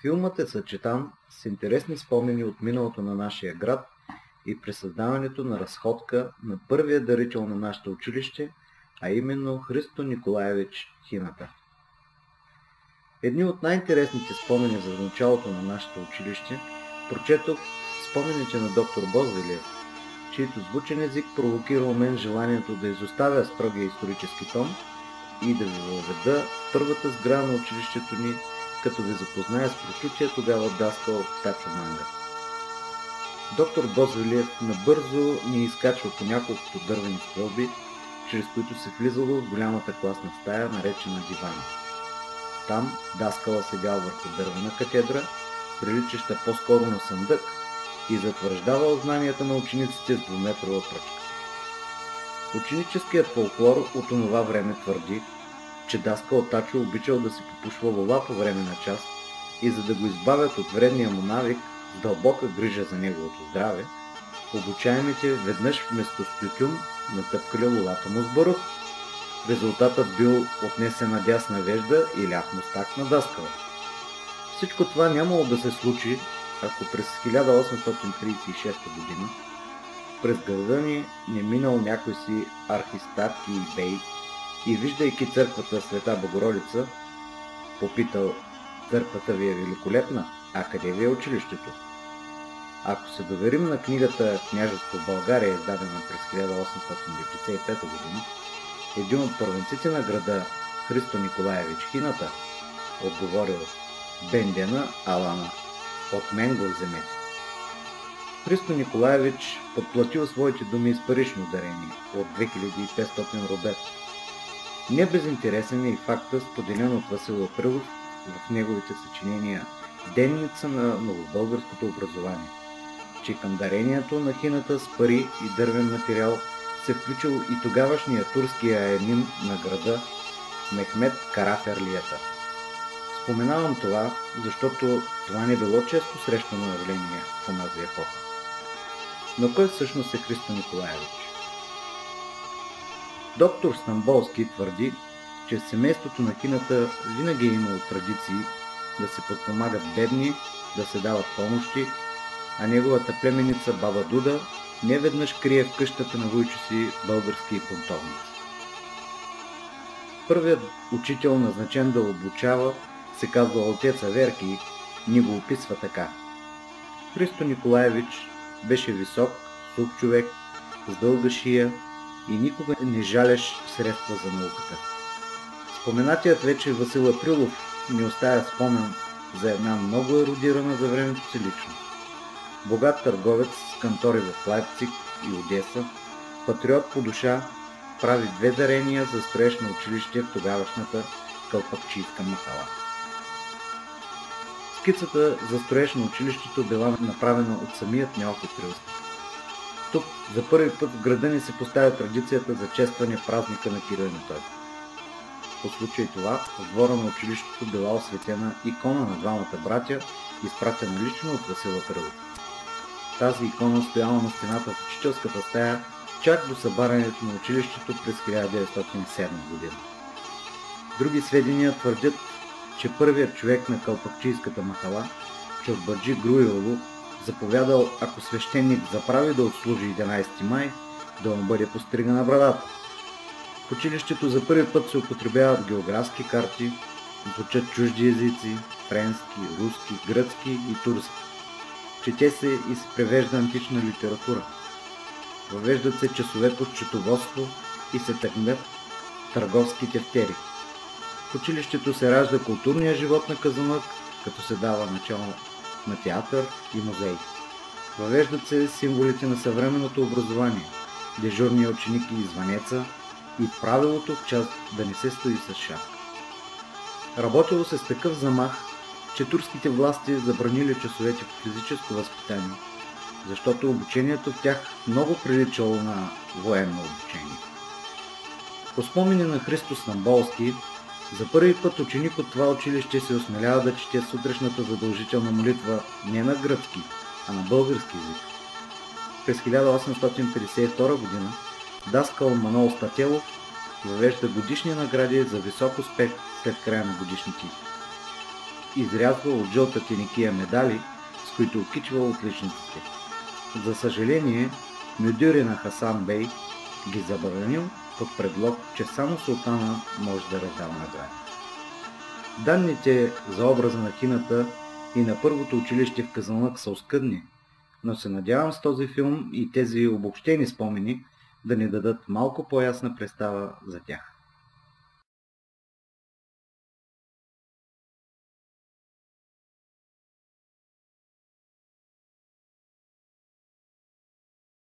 Филмът е съчетан с интересни спомени от миналото на нашия град и при създаването на разходка на първия дарител на нашето училище, а именно Христо Николаевич Хината. Едни от най-интересните спомени за началото на нашето училище прочетох спомените на доктор Бозвелиев, чийто звучен език провокира у мен желанието да изоставя строгия исторически тон и да ви въведа в първата сграда на училището ни, като ви запозная с прочутия тогава даскал Тачо Манга. Доктор Бозвелиев набързо ни изкачва по няколкото дървени стълби, чрез които се влизало в голямата класна стая, наречена дивана. Там даскала седял върху дървена катедра, приличаща по-скоро на съндък, и затвърждавал знанията на учениците с двуметрова пръчка. Ученическият фолклор от онова време твърди, че даскал Тачо обичал да си попушва лула по време на час и за да го избавят от вредния му навик с дълбока грижа за неговото здраве, обучаемите веднъж вместо с тютюн натъпкали лулата му с барут. Резултатът бил отнесена дясна вежда и ляв мустак на даскала. Всичко това нямало да се случи, ако през 1836 година през града ни не минал някой си архистатки и бей и виждайки църквата Света Богородица, попитал: "Църквата ви е великолепна, а къде ви е училището?" Ако се доверим на книгата "Княжество в България", издадена през 1895 година, един от първенците на града, Христо Николаевич Хината, отговорил: "Бендена Алана, от мен го вземете." Христо Николаевич подплатил своите думи с парично дарение от 2500 рубля. Не безинтересен е и факта, споделен от Васил Априлов в неговите съчинения "Денница на новобългарското образование", че към дарението на Хината с пари и дървен материал се включил и тогавашния турски аянин на града Мехмед Караферлията. Споменавам това, защото това не било често срещано явление в онази епоха. Но кой всъщност е Христо Николаевич? Доктор Стамболски твърди, че в семейството на Хината винаги е имало традиции да се подпомагат бедни, да се дават помощи, а неговата племеница баба Дуда не веднъж крие в къщата на вуйчо си български бунтовници. Първият учител, назначен да обучава, се казва отец Аверки, ни го описва така: "Христо Николаевич беше висок, сух човек, с дълга шия и никога не жалеш средства за науката." Споменатият вече Васил Априлов ни оставя спомен за една много ерудирана за времето си личност. Богат търговец с кантори в Лайпциг и Одеса, патриот по душа, прави 2 дарения за строеж на училище в тогавашната кълпакчийска махала. Скицата за строеж на училището била направена от самият Неофит Рилски. Тук за първи път в града ни се поставя традицията за честване празника на Кирил и Методий. По случай това в двора на училището била осветена икона на двамата братя, изпратена лично от Васил Априлов. Тази икона стояла на стената в учителската стая чак до събарянето на училището през 1907 година. Други сведения твърдят, че първият човек на кълпакчийската махала, Чорбаджи Груило, заповядал, ако свещеник заправи да отслужи 11 май, да му бъде постригана брадата. В училището за първи път се употребяват географски карти, звучат чужди езици, френски, руски, гръцки и турски. Чете се и се превежда антична литература. Въвеждат се часове по счетоводство и се тъкнат търговски тефтери. В училището се ражда културния живот на Казанлък, като се дава начало на театър и музей. Въвеждат се символите на съвременното образование, дежурния ученик и звънеца и правилото в час да не се стои с шапка. Работило се с такъв замах, че турските власти забранили часовете по физическо възпитание, защото обучението в тях много приличало на военно обучение. По спомени на Христо Стамболски, за първи път ученик от това училище се осмелява да чете сутрешната задължителна молитва не на гръцки, а на български език. През 1852 година даскал Манол Стателов въвежда годишни награди за висок успех след края на годишните изпити. изрязвал от жълта тиникия медали, с които окичвал отличниците. За съжаление, мюдюри на Хасан бей ги забранил под предлог, че само султана може да раздава награди. Данните за образа на хината и на първото училище в Казанлък са оскъдни, но се надявам с този филм и тези обобщени спомени да ни дадат малко по-ясна представа за тях.